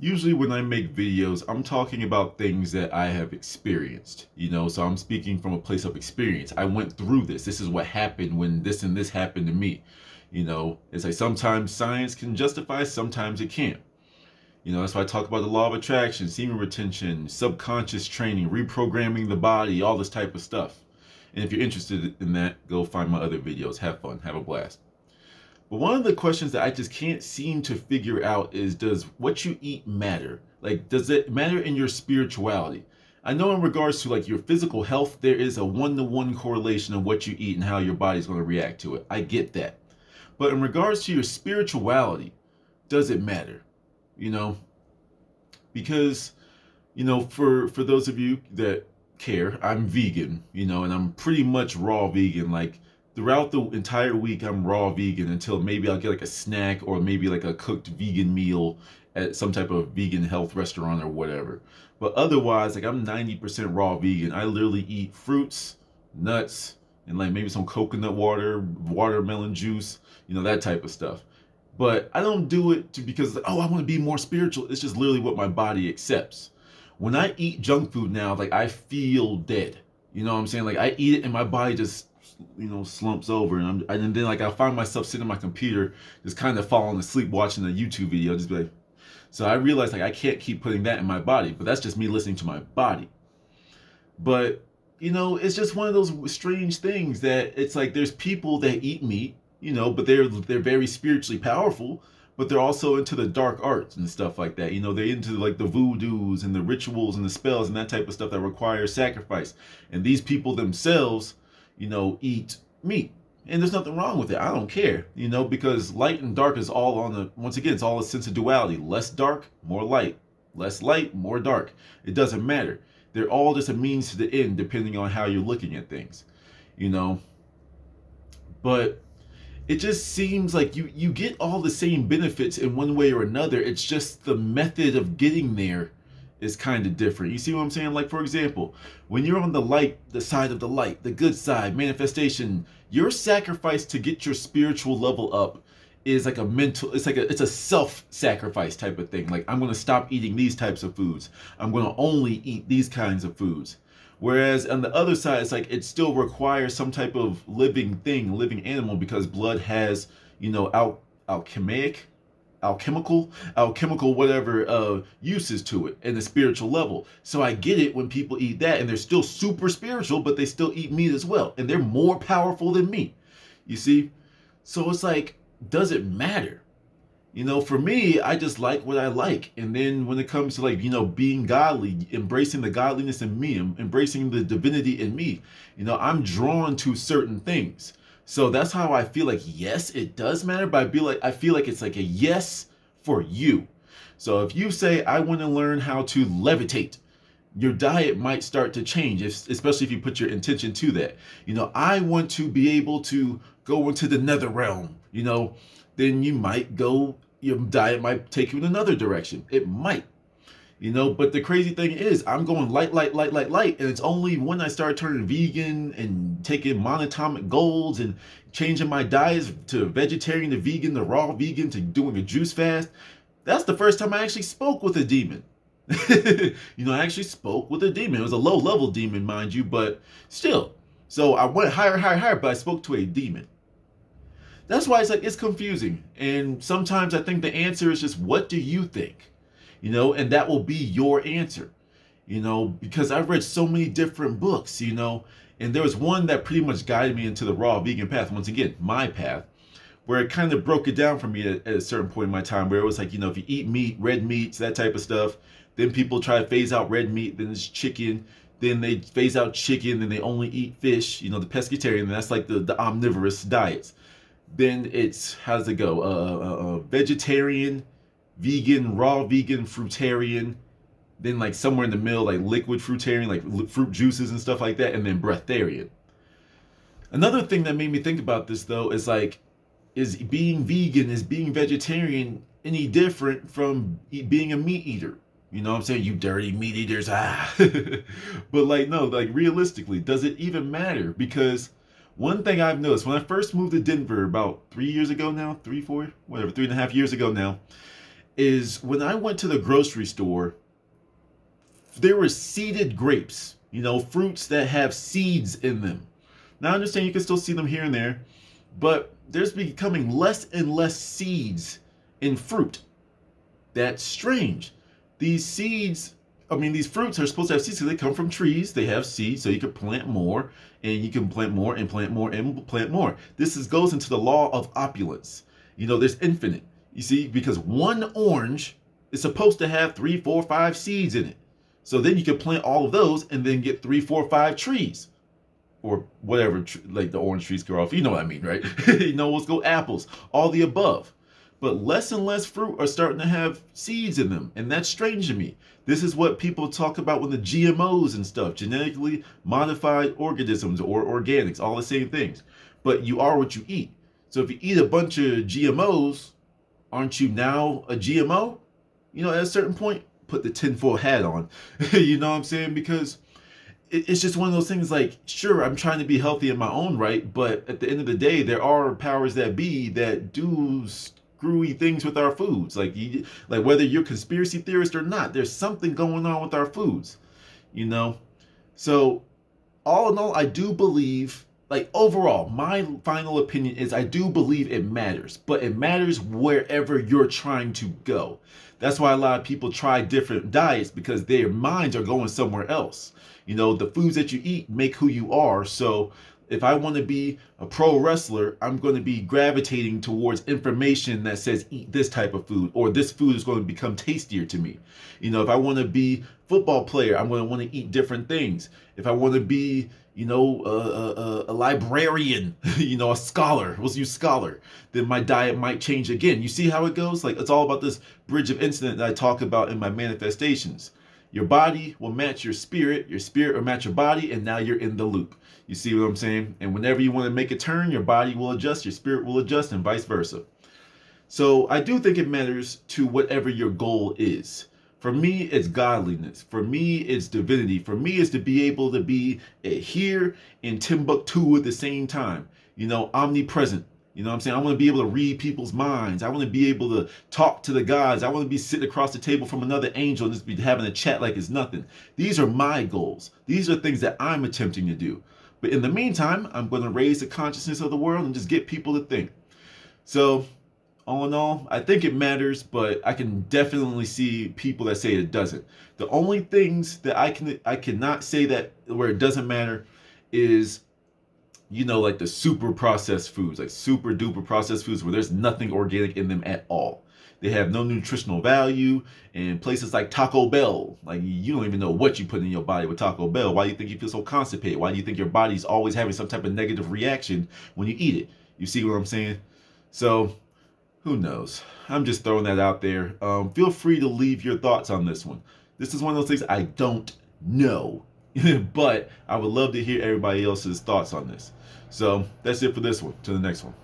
Usually when I make videos, I'm talking about things that I have experienced, so I'm speaking from a place of experience. I went through this. This is what happened when this and this happened to me. It's like sometimes science can justify, sometimes it can't. That's why I talk about the law of attraction, semen retention, subconscious training, reprogramming the body, all this type of stuff. And if you're interested in that, go find my other videos. Have fun, have a blast. But one of the questions that I just can't seem to figure out is, does what you eat matter? Like, does it matter in your spirituality? I know in regards to like your physical health, there is a one-to-one correlation of what you eat and how your body's going to react to it. I get that. But in regards to your spirituality, does it matter? You know, because for those of you that care, I'm vegan, and I'm pretty much raw vegan. Like throughout the entire week, I'm raw vegan until maybe I'll get like a snack or maybe like a cooked vegan meal at some type of vegan health restaurant or whatever. But otherwise, like I'm 90% raw vegan. I literally eat fruits, nuts, and like maybe some coconut water, watermelon juice, that type of stuff. But I don't do it because, I want to be more spiritual. It's just literally what my body accepts. When I eat junk food now, like I feel dead. You know what I'm saying? Like I eat it and my body just, slumps over, and then like I find myself sitting on my computer, just kind of falling asleep watching a YouTube video, just be like. So I realized like I can't keep putting that in my body, but that's just me listening to my body. But it's just one of those strange things that it's like there's people that eat meat, but they're very spiritually powerful, but they're also into the dark arts and stuff like that. They're into like the voodoos and the rituals and the spells and that type of stuff that requires sacrifice. And these people themselves, eat meat. And there's nothing wrong with it. I don't care, because light and dark is all once again, it's all a sense of duality. Less dark, more light. Less light, more dark. It doesn't matter. They're all just a means to the end, depending on how you're looking at things, you know. But it just seems like you get all the same benefits in one way or another. It's just the method of getting there is kind of different. You see what I'm saying? Like, for example, when you're on the side of the light, the good side, manifestation, your sacrifice to get your spiritual level up is like it's a self-sacrifice type of thing. Like, I'm going to stop eating these types of foods. I'm going to only eat these kinds of foods. Whereas on the other side, it's like it still requires some type of living animal, because blood has, alchemical whatever uses to it in the spiritual level. So I get it when people eat that and they're still super spiritual, but they still eat meat as well, and they're more powerful than me. You see? So it's like, does it matter? For me, I just like what I like. And then when it comes to like, being godly, embracing the godliness in me, embracing the divinity in me, I'm drawn to certain things. So that's how I feel like, yes, it does matter, but I feel like it's like a yes for you. So if you say, I want to learn how to levitate, your diet might start to change, especially if you put your intention to that. I want to be able to go into the nether realm, then your diet might take you in another direction. It might, but the crazy thing is I'm going light, light, light, light, light. And it's only when I start turning vegan and taking monatomic golds and changing my diets to vegetarian to vegan to raw vegan to doing a juice fast. That's the first time I actually spoke with a demon. I actually spoke with a demon. It was a low level demon, mind you, but still. So I went higher, higher, higher, but I spoke to a demon. That's why it's confusing. And sometimes I think the answer is just, what do you think? And that will be your answer. Because I've read so many different books, and there was one that pretty much guided me into the raw vegan path. Once again, my path, where it kind of broke it down for me at a certain point in my time, where it was like, if you eat meat, red meats, that type of stuff, then people try to phase out red meat, then it's chicken, then they phase out chicken, then they only eat fish, the pescatarian, and that's like the omnivorous diets. Then it's, how does it go? Vegetarian, vegan, raw vegan, fruitarian, then like somewhere in the middle, like liquid fruitarian, like fruit juices and stuff like that, and then breatharian. Another thing that made me think about this though is like, is being vegan, is being vegetarian any different from being a meat eater? You know what I'm saying? You dirty meat eaters, ah. But like, no, like realistically, does it even matter? Because one thing I've noticed when I first moved to Denver about 3 years ago now, 3, 4, whatever, 3.5 years ago now, is when I went to the grocery store, there were seeded grapes, fruits that have seeds in them. Now I understand you can still see them here and there, but there's becoming less and less seeds in fruit. That's strange. These seeds, these fruits are supposed to have seeds because they come from trees. They have seeds, so you can plant more, and you can plant more, and plant more, and plant more. Goes into the law of opulence. There's infinite. You see, because one orange is supposed to have 3, 4, 5 seeds in it. So then you can plant all of those and then get 3, 4, 5 trees. Or whatever, like the orange trees grow off. You know what I mean, right? Let's go apples, all the above. But less and less fruit are starting to have seeds in them. And that's strange to me. This is what people talk about when the GMOs and stuff, genetically modified organisms or organics, all the same things. But you are what you eat. So if you eat a bunch of GMOs, aren't you now a GMO? At a certain point, put the tinfoil hat on. You know what I'm saying? Because it's just one of those things like, sure, I'm trying to be healthy in my own right, but at the end of the day, there are powers that be that do screwy things with our foods. Like whether you're a conspiracy theorist or not, there's something going on with our foods, So all in all, I do believe, overall, my final opinion is I do believe it matters, but it matters wherever you're trying to go. That's why a lot of people try different diets, because their minds are going somewhere else. The foods that you eat make who you are. So if I want to be a pro wrestler, I'm going to be gravitating towards information that says eat this type of food, or this food is going to become tastier to me. If I want to be a football player, I'm going to want to eat different things. If I want to be, a librarian, a scholar, let's use scholar, then my diet might change again. You see how it goes? It's all about this bridge of incident that I talk about in my manifestations. Your body will match your spirit will match your body, and now you're in the loop. You see what I'm saying? And whenever you want to make a turn, your body will adjust, your spirit will adjust, and vice versa. So I do think it matters to whatever your goal is. For me, it's godliness. For me, it's divinity. For me, it's to be able to be here in Timbuktu at the same time. Omnipresent. You know what I'm saying? I want to be able to read people's minds. I want to be able to talk to the gods. I want to be sitting across the table from another angel and just be having a chat like it's nothing. These are my goals. These are things that I'm attempting to do. But in the meantime, I'm going to raise the consciousness of the world and just get people to think. So, all in all, I think it matters, but I can definitely see people that say it doesn't. The only things that I cannot say that where it doesn't matter is, like the super processed foods, like super duper processed foods where there's nothing organic in them at all. They have no nutritional value. And places like Taco Bell, you don't even know what you put in your body with Taco Bell. Why do you think you feel so constipated? Why do you think your body's always having some type of negative reaction when you eat it? You see what I'm saying? So, who knows? I'm just throwing that out there. Feel free to leave your thoughts on this one. This is one of those things I don't know. But I would love to hear everybody else's thoughts on this. So that's it for this one. To the next one.